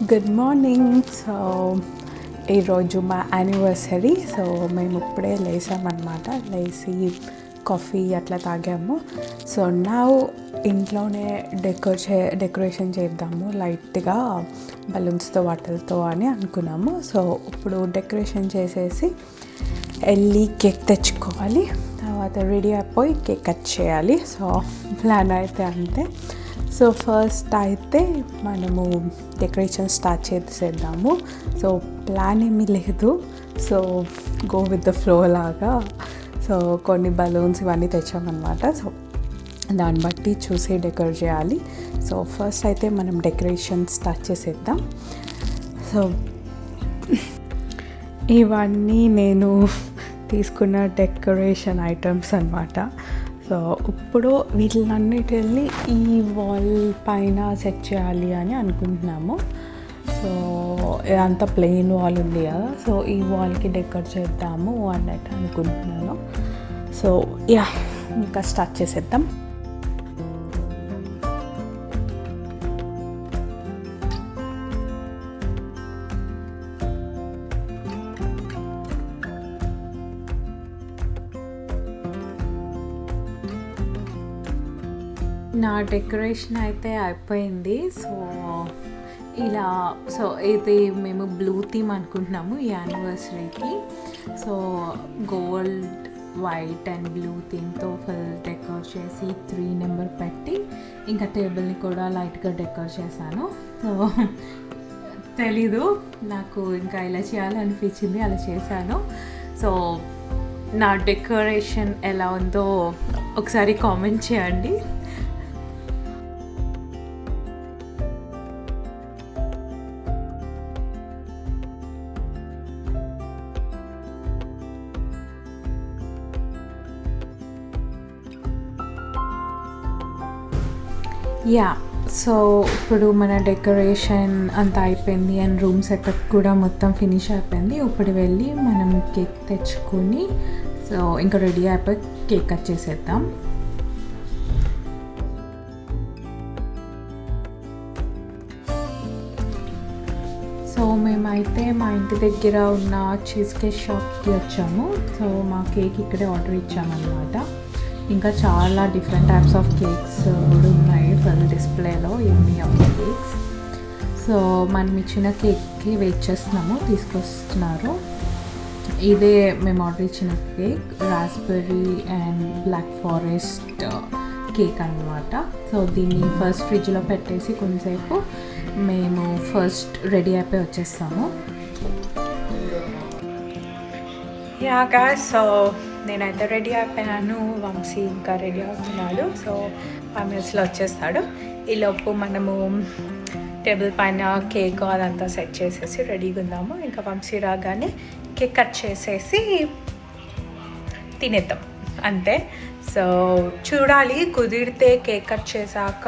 Good morning. So ఈరోజు మా anniversary. So మేము ఇప్పుడే లేసామన్నమాట. లేచి కాఫీ అట్లా తాగాము. సో నా ఇంట్లోనే డెకరేషన్ చేద్దాము లైట్గా బలూన్స్తో వాటర్తో అని అనుకున్నాము. సో ఇప్పుడు డెకరేషన్ చేసేసి వెళ్ళి కేక్ తెచ్చుకోవాలి. తర్వాత రెడీ అయిపోయి కేక్ కట్ చేయాలి. సో ప్లాన్ అయితే అంతే. సో ఫస్ట్ అయితే మనము డెకరేషన్ స్టార్ట్ చేసేద్దాము. సో ప్లాన్ ఏమీ లేదు. So go with the flow లాగా. సో కొన్ని బలూన్స్ ఇవన్నీ తెచ్చామన్నమాట. సో దాన్ని బట్టి చూసి డెకరేట్ చేయాలి. సో ఫస్ట్ అయితే మనం డెకరేషన్ స్టార్ట్ చేసేద్దాం. సో ఇవన్నీ నేను తీసుకున్న డెకరేషన్ ఐటమ్స్ అన్నమాట. సో ఇప్పుడు వీటిలన్నిటిని ఈ వాల్ పైన సెట్ చేయాలి అని అనుకుంటున్నాము. సో ఇదంతా ప్లెయిన్ వాల్ ఉంది కదా, సో ఈ వాల్కి డెకరేట్ చేద్దాము అన్నట్టు అనుకుంటున్నాను. సో యా, ఇంకా స్టార్ట్ చేసేద్దాం. నా డెకరేషన్ అయితే అయిపోయింది. సో ఇది మేము బ్లూ థీమ్ అనుకుంటున్నాము ఈ యానివర్సరీకి. So gold, white and blue థీమ్తో ఫుల్ డెకరేట్ చేసి 3 నెంబర్ పెట్టి ఇంకా టేబుల్ని కూడా లైట్గా డెకరేట్ చేశాను. సో తెలీదు, నాకు ఇంకా ఇలా చేయాలనిపించింది, అలా చేశాను. సో నా డెకరేషన్ ఎలా ఉందో ఒకసారి కామెంట్ చేయండి. యా, సో ఇప్పుడు మన డెకరేషన్ అంతా అయిపోయింది అండ్ రూమ్ సెటప్ కూడా మొత్తం ఫినిష్ అయిపోయింది. ఇప్పుడు వెళ్ళి మనం కేక్ తెచ్చుకొని సో ఇంకా రెడీ అయిపోయి కేక్ కట్ చేసేద్దాం. సో మేమైతే మా ఇంటి దగ్గర ఉన్న చీజ్ కేక్ షాప్కి వచ్చాము. సో మా కేక్ ఇక్కడే ఆర్డర్ ఇచ్చామన్నమాట. ఇంకా చాలా డిఫరెంట్ టైప్స్ ఆఫ్ కేక్స్ కూడా ఉన్నాయి ఫుల్ డిస్ప్లేలో, ఎన్ని ఆఫ్ కేక్స్. సో మనం ఇచ్చిన కేక్కి వెయిట్ చేస్తున్నాము, తీసుకొస్తున్నారు. ఇదే మేము ఆర్డర్ ఇచ్చిన cake, raspberry and black forest cake అన్నమాట. సో దీన్ని ఫస్ట్ ఫ్రిడ్జ్లో పెట్టేసి కొంతసేపు మేము ఫస్ట్ రెడీ అయిపోయి వచ్చేస్తాము. యా గాయ్స్, సో నేనైతే రెడీ అయిపోయాను. వంశీ ఇంకా రెడీ అవుతున్నాడు. సో 5 minutesలో వచ్చేస్తాడు. ఈలోపు మనము టేబుల్ పైన కేక్ అదంతా సెట్ చేసేసి రెడీగా ఉందాము. ఇంకా వంశీ రాగానే కేక్ కట్ చేసేసి తినేద్దాం అంతే. సో చూడాలి, కుదిరితే కేక్ కట్ చేశాక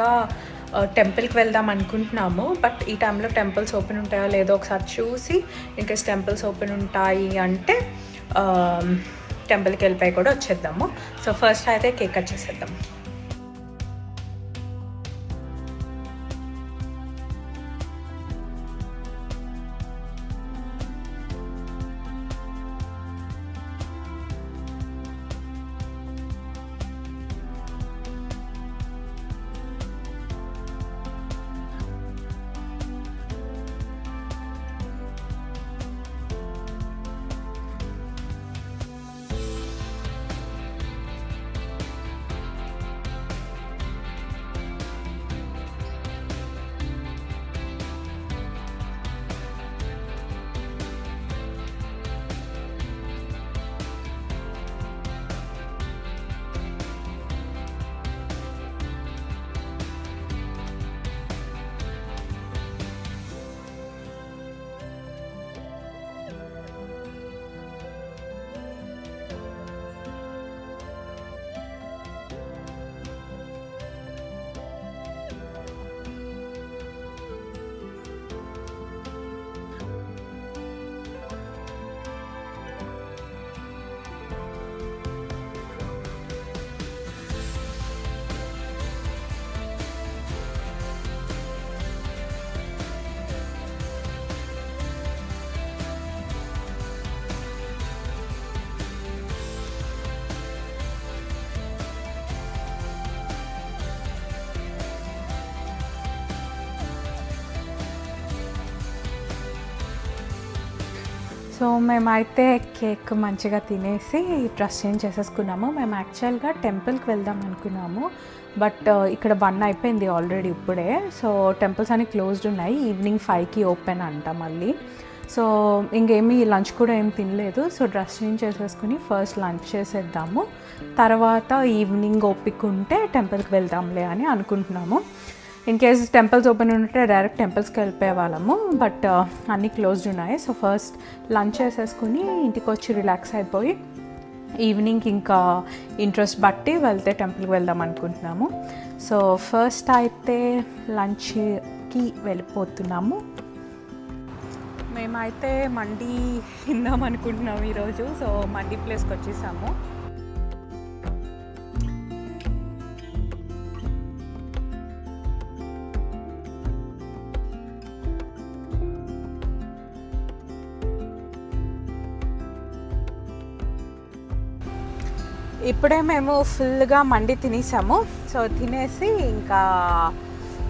టెంపుల్కి వెళ్దాం అనుకుంటున్నాము. బట్ ఈ టైంలో టెంపుల్స్ ఓపెన్ ఉంటాయో లేదో ఒకసారి చూసి, ఇన్కేస్ టెంపుల్స్ ఓపెన్ ఉంటాయి అంటే టెంపుల్కి వెళ్ళిపోయి కూడా వచ్చేద్దాము. సో ఫస్ట్ అయితే కేక్ కట్ చేసేద్దాం. సో మేమైతే కేక్ మంచిగా తినేసి డ్రెస్ చేంజ్ చేసేసుకున్నాము. మేము యాక్చువల్గా టెంపుల్కి వెళ్దాం అనుకున్నాము, బట్ ఇక్కడ 1 అయిపోయింది ఆల్రెడీ ఇప్పుడే. సో టెంపుల్స్ అన్ని క్లోజ్డ్ ఉన్నాయి. ఈవినింగ్ 5కి ఓపెన్ అంట మళ్ళీ. సో ఇంకేమీ లంచ్ కూడా ఏం తినలేదు. సో డ్రెస్ చేంజ్ చేసేసుకుని ఫస్ట్ లంచ్ చేసేద్దాము, తర్వాత ఈవినింగ్ ఓపిక ఉంటే టెంపుల్కి వెళ్దాంలే అని అనుకుంటున్నాము. ఇన్ కేస్ టెంపుల్స్ ఓపెన్ ఉంటే డైరెక్ట్ టెంపుల్స్కి వెళ్ళిపోయే వాళ్ళము, బట్ అన్నీ క్లోజ్డ్ ఉన్నాయి. సో ఫస్ట్ లంచ్ చేసేసుకుని ఇంటికి వచ్చి రిలాక్స్ అయిపోయి ఈవినింగ్ ఇంకా ఇంట్రెస్ట్ బట్టి వెళ్తే టెంపుల్కి వెళ్దాం అనుకుంటున్నాము. సో ఫస్ట్ అయితే లంచ్కి వెళ్ళిపోతున్నాము. మేమైతే మండీ తిందాం అనుకుంటున్నాము ఈరోజు. సో మండీ ప్లేస్కి వచ్చేసాము. ఇప్పుడే మేము ఫుల్గా మండి తినేసాము. సో తినేసి ఇంకా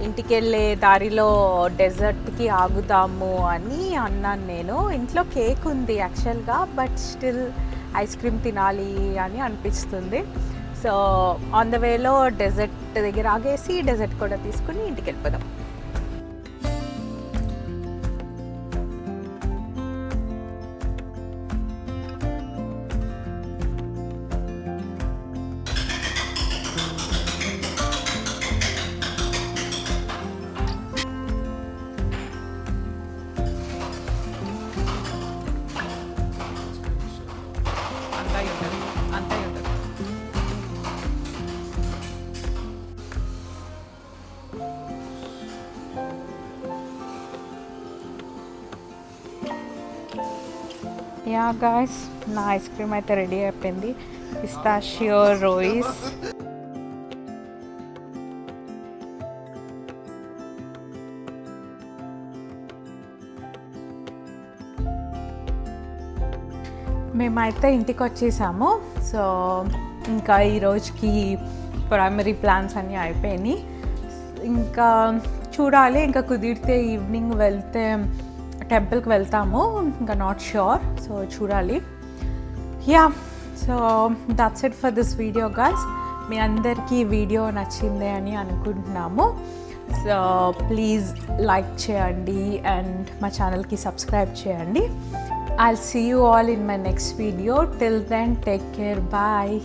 ఇంటికి వెళ్ళే దారిలో డెజర్ట్కి ఆగుదాము అని అన్నాను నేను. ఇంట్లో కేక్ ఉంది యాక్చువల్గా, బట్ స్టిల్ ఐస్ క్రీమ్ తినాలి అని అనిపిస్తుంది. సో ఆన్ ద వేలో డెజర్ట్ దగ్గర ఆగేసి డెజర్ట్ కూడా తీసుకుని ఇంటికి వెళ్ళిపోదాం. యా గాయ్స్, నా ఐస్ క్రీమ్ అయితే రెడీ అయిపోయింది. పిస్తాషియో రోయిస్. మేమైతే ఇంటికి వచ్చేసాము. సో ఇంకా ఈరోజుకి ప్రైమరీ ప్లాన్స్ అన్నీ అయిపోయినాయి. ఇంకా చూడాలి, ఇంకా కుదిరితే ఈవినింగ్ వెళ్తే టెంపుల్కి వెళ్తాము, ఇంకా నాట్ ష్యూర్. సో చూడాలి. Yeah, so that's it for this video guys. మీ అందరికీ వీడియో నచ్చిందే అని అనుకుంటున్నాము. సో ప్లీజ్ లైక్ చేయండి అండ్ మా ఛానల్కి సబ్స్క్రైబ్ చేయండి. I'll see you all in my next video. Till then, take care. Bye.